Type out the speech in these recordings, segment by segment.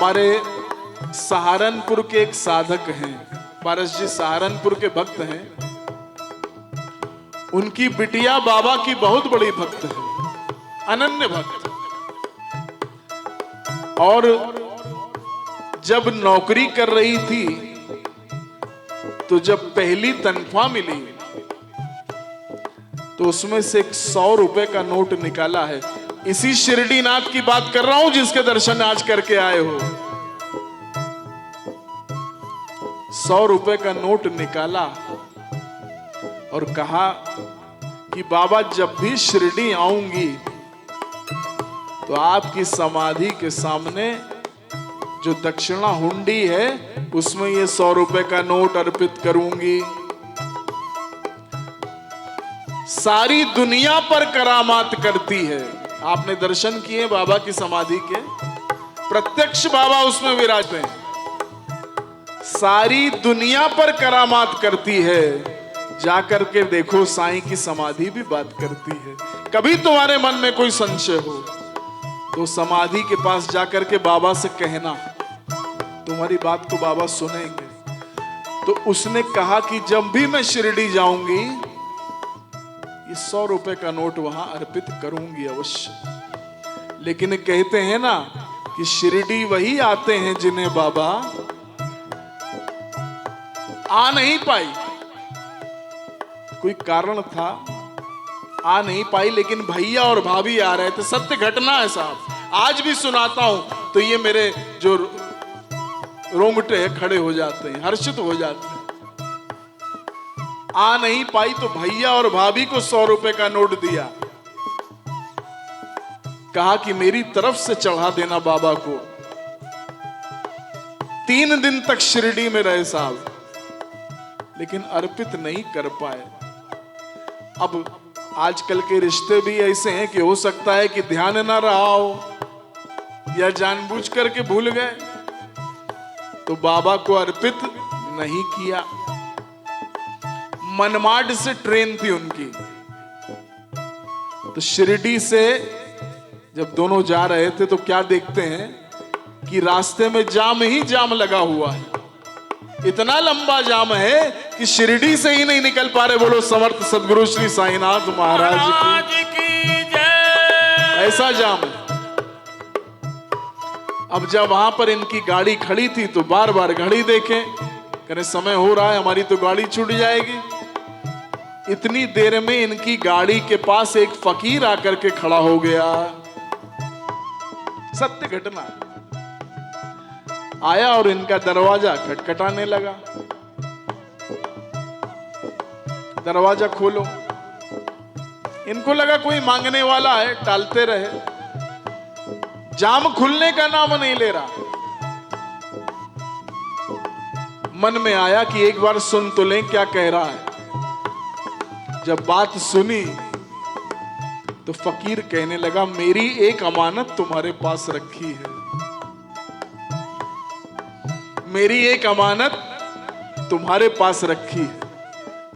हमारे सहारनपुर के एक साधक हैं, पारस जी सहारनपुर के भक्त हैं। उनकी बिटिया बाबा की बहुत बड़ी भक्त है, अनन्य भक्त। और जब नौकरी कर रही थी तो जब पहली तनख्वाह मिली तो उसमें से 100 रुपए का नोट निकाला है। इसी शिरडी नाथ की बात कर रहा हूं जिसके दर्शन आज करके आए हो। 100 रुपए का नोट निकाला और कहा कि बाबा जब भी शिरडी आऊंगी तो आपकी समाधि के सामने जो दक्षिणा हुंडी है उसमें ये 100 रुपए का नोट अर्पित करूंगी। सारी दुनिया पर करामात करती है। आपने दर्शन किए बाबा की समाधि के, प्रत्यक्ष बाबा उसमें विराजते हैं। सारी दुनिया पर करामात करती है, जाकर के देखो साईं की समाधि भी बात करती है। कभी तुम्हारे मन में कोई संशय हो तो समाधि के पास जाकर के बाबा से कहना, तुम्हारी बात को बाबा सुनेंगे। तो उसने कहा कि जब भी मैं शिरडी जाऊंगी ये 100 रुपए का नोट वहां अर्पित करूंगी अवश्य। लेकिन कहते हैं ना कि शिरडी वही आते हैं जिन्हें बाबा आ नहीं पाई। कोई कारण था, आ नहीं पाई, लेकिन भैया और भाभी आ रहे थे। सत्य घटना है साहब, आज भी सुनाता हूं तो ये मेरे जो रोंगटे खड़े हो जाते हैं, हर्षित हो जाते हैं। आ नहीं पाई तो भैया और भाभी को 100 रुपए का नोट दिया, कहा कि मेरी तरफ से चढ़ा देना बाबा को। 3 दिन तक शिरडी में रहे साहब, लेकिन अर्पित नहीं कर पाए। अब आजकल के रिश्ते भी ऐसे हैं कि हो सकता है कि ध्यान ना रहा हो या जानबूझ करके भूल गए, तो बाबा को अर्पित नहीं किया। मनमाड से ट्रेन थी उनकी, तो शिरडी से जब दोनों जा रहे थे तो क्या देखते हैं कि रास्ते में जाम ही जाम लगा हुआ है। इतना लंबा जाम है कि शिरडी से ही नहीं निकल पा रहे। बोलो समर्थ सदगुरु श्री साईनाथ महाराज की जय। ऐसा जाम है। अब जब वहां पर इनकी गाड़ी खड़ी थी तो बार बार घड़ी देखें, कहने समय हो रहा है, हमारी तो गाड़ी छूट जाएगी। इतनी देर में इनकी गाड़ी के पास एक फकीर आकर के खड़ा हो गया। सत्य घटना। आया और इनका दरवाजा खटखटाने लगा। दरवाजा खोलो। इनको लगा कोई मांगने वाला है, टालते रहे। जाम खुलने का नाम नहीं ले रहा। मन में आया कि एक बार सुन तो लें क्या कह रहा है। जब बात सुनी तो फकीर कहने लगा, मेरी एक अमानत तुम्हारे पास रखी है। मेरी एक अमानत तुम्हारे पास रखी है।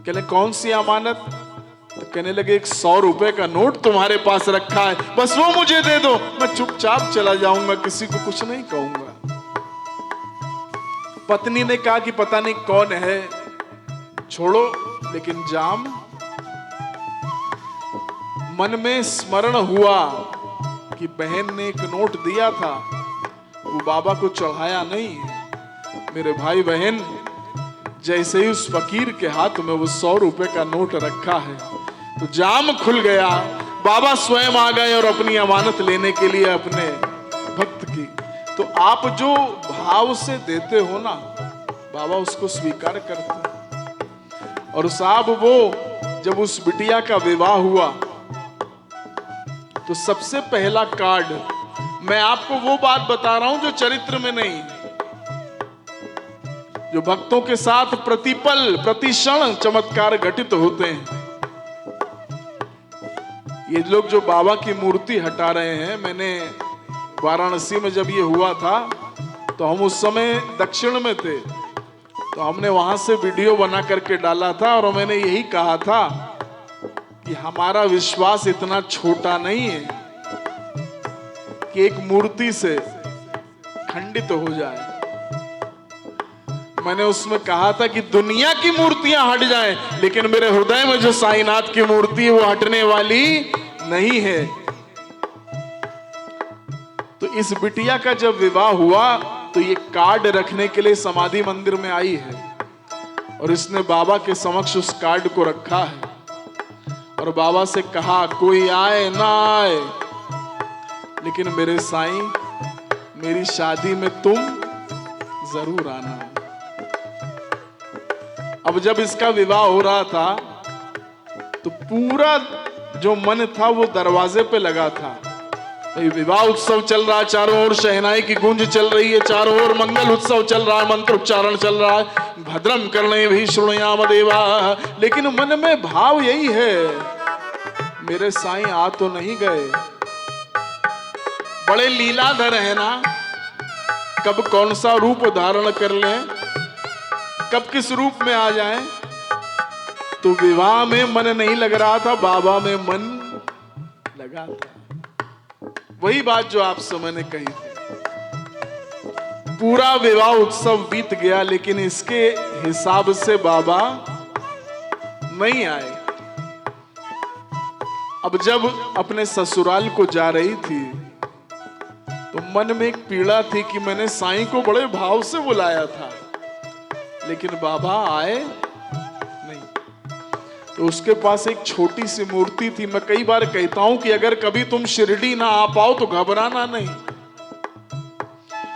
कहले कौन सी अमानत? तो कहने लगे 100 रुपए का नोट तुम्हारे पास रखा है, बस वो मुझे दे दो, मैं चुपचाप चला जाऊंगा, किसी को कुछ नहीं कहूंगा। पत्नी ने कहा कि पता नहीं कौन है, छोड़ो। लेकिन जाम मन में स्मरण हुआ कि बहन ने एक नोट दिया था, वो बाबा को चढ़ाया नहीं। मेरे भाई बहन, जैसे ही उस फकीर के हाथ में वो 100 रुपए का नोट रखा है तो जाम खुल गया। बाबा स्वयं आ गए और अपनी अमानत लेने के लिए अपने भक्त की। तो आप जो भाव से देते हो ना, बाबा उसको स्वीकार करते हैं। और साहब वो जब उस बिटिया का विवाह हुआ तो सबसे पहला कार्ड, मैं आपको वो बात बता रहा हूं जो चरित्र में नहीं, जो भक्तों के साथ प्रतिपल प्रतिक्षण चमत्कार घटित होते हैं। ये लोग जो बाबा की मूर्ति हटा रहे हैं, मैंने वाराणसी में जब ये हुआ था तो हम उस समय दक्षिण में थे, तो हमने वहां से वीडियो बना करके डाला था और मैंने यही कहा था कि हमारा विश्वास इतना छोटा नहीं है कि एक मूर्ति से खंड खंडित हो जाए। मैंने उसमें कहा था कि दुनिया की मूर्तियां हट जाएं, लेकिन मेरे हृदय में जो साईनाथ की मूर्ति है वो हटने वाली नहीं है। तो इस बिटिया का जब विवाह हुआ तो ये कार्ड रखने के लिए समाधि मंदिर में आई है और इसने बाबा के समक्ष उस कार्ड को रखा है और बाबा से कहा कोई आए ना आए, लेकिन मेरे साईं मेरी शादी में तुम जरूर आना। अब जब इसका विवाह हो रहा था तो पूरा जो मन था वो दरवाजे पे लगा था। विवाह उत्सव चल रहा है, चारों ओर शहनाई की गूंज चल रही है, चारों ओर मंगल उत्सव चल रहा है, मंत्र उच्चारण चल रहा है, भद्रम करणे भी शृणुयाम देवा। लेकिन मन में भाव यही है, मेरे साईं आ तो नहीं गए, बड़े लीलाधर है ना, कब कौन सा रूप धारण कर लें, कब किस रूप में आ जाएं। तो विवाह में मन नहीं लग रहा था, बाबा में मन लगा था। वही बात जो आपसे मैंने कही थी। पूरा विवाह उत्सव बीत गया लेकिन इसके हिसाब से बाबा नहीं आए। अब जब अपने ससुराल को जा रही थी तो मन में एक पीड़ा थी कि मैंने साईं को बड़े भाव से बुलाया था लेकिन बाबा आए नहीं। तो उसके पास एक छोटी सी मूर्ति थी। मैं कई बार कहता हूं कि अगर कभी तुम शिरडी ना आ पाओ तो घबराना नहीं,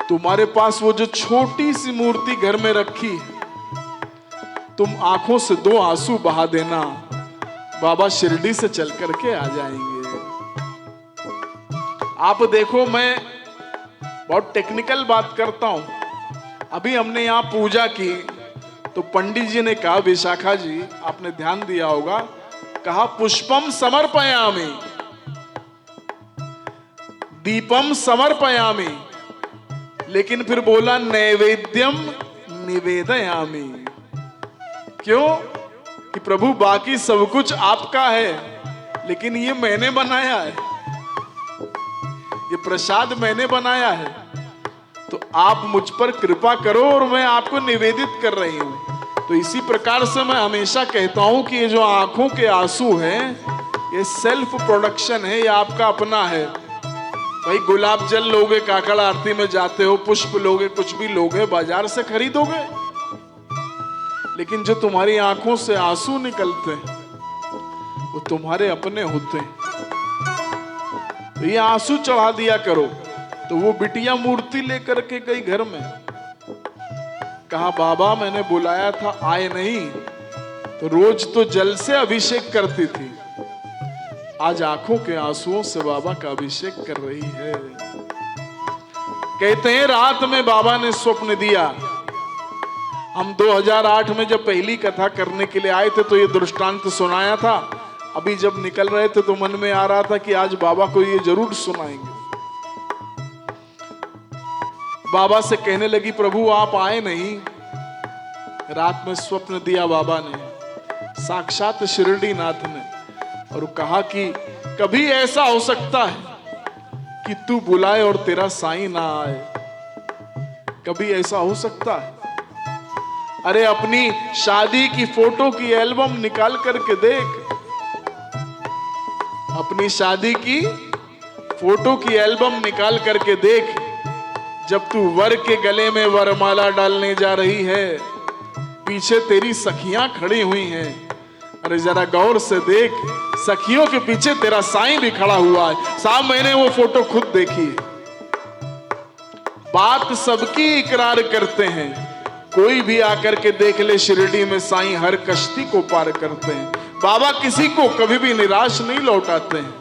तुम्हारे पास वो जो छोटी सी मूर्ति घर में रखी है, तुम आंखों से 2 आंसू बहा देना, बाबा शिरडी से चल करके आ जाएंगे। आप देखो, मैं बहुत टेक्निकल बात करता हूं। अभी हमने यहां पूजा की तो पंडित जी ने कहा, विशाखा जी आपने ध्यान दिया होगा, कहा पुष्पम समर्पयामि, दीपम समर्पयामि, लेकिन फिर बोला नैवेद्यम निवेदयामि। क्यों? कि प्रभु बाकी सब कुछ आपका है लेकिन ये मैंने बनाया है, ये प्रसाद मैंने बनाया है, तो आप मुझ पर कृपा करो और मैं आपको निवेदित कर रही हूं। तो इसी प्रकार से मैं हमेशा कहता हूं कि ये जो आंखों के आंसू हैं ये सेल्फ प्रोडक्शन है, ये आपका अपना है। भाई गुलाब जल लोगे, काकड़ आरती में जाते हो, पुष्प लोगे, कुछ भी लोगे, बाजार से खरीदोगे, लेकिन जो तुम्हारी आंखों से आंसू निकलते हैं वो तुम्हारे अपने होते हैं। तो ये आंसू चढ़ा दिया करो। तो वो बिटिया मूर्ति लेकर के गई घर में, कहा बाबा मैंने बुलाया था आए नहीं। तो रोज तो जल से अभिषेक करती थी, आज आंखों के आंसुओं से बाबा का अभिषेक कर रही है। कहते हैं रात में बाबा ने स्वप्न दिया। हम 2008 में जब पहली कथा करने के लिए आए थे तो ये दृष्टांत सुनाया था। अभी जब निकल रहे थे तो मन में आ रहा था कि आज बाबा को ये जरूर सुनाएंगे। बाबा से कहने लगी प्रभु आप आए नहीं। रात में स्वप्न दिया बाबा ने, साक्षात शिरडी नाथ ने, और कहा कि कभी ऐसा हो सकता है कि तू बुलाए और तेरा साईं ना आए, कभी ऐसा हो सकता है। अरे अपनी शादी की फोटो की एल्बम निकाल करके देख, अपनी शादी की फोटो की एल्बम निकाल करके देख। जब तू वर के गले में वरमाला डालने जा रही है, पीछे तेरी सखियां खड़ी हुई हैं। अरे जरा गौर से देख, सखियों के पीछे तेरा साईं भी खड़ा हुआ है। साहब मैंने वो फोटो खुद देखी है। बात सबकी इकरार करते हैं, कोई भी आकर के देख ले शिरडी में साईं हर कश्ती को पार करते हैं। बाबा किसी को कभी भी निराश नहीं लौटाते हैं।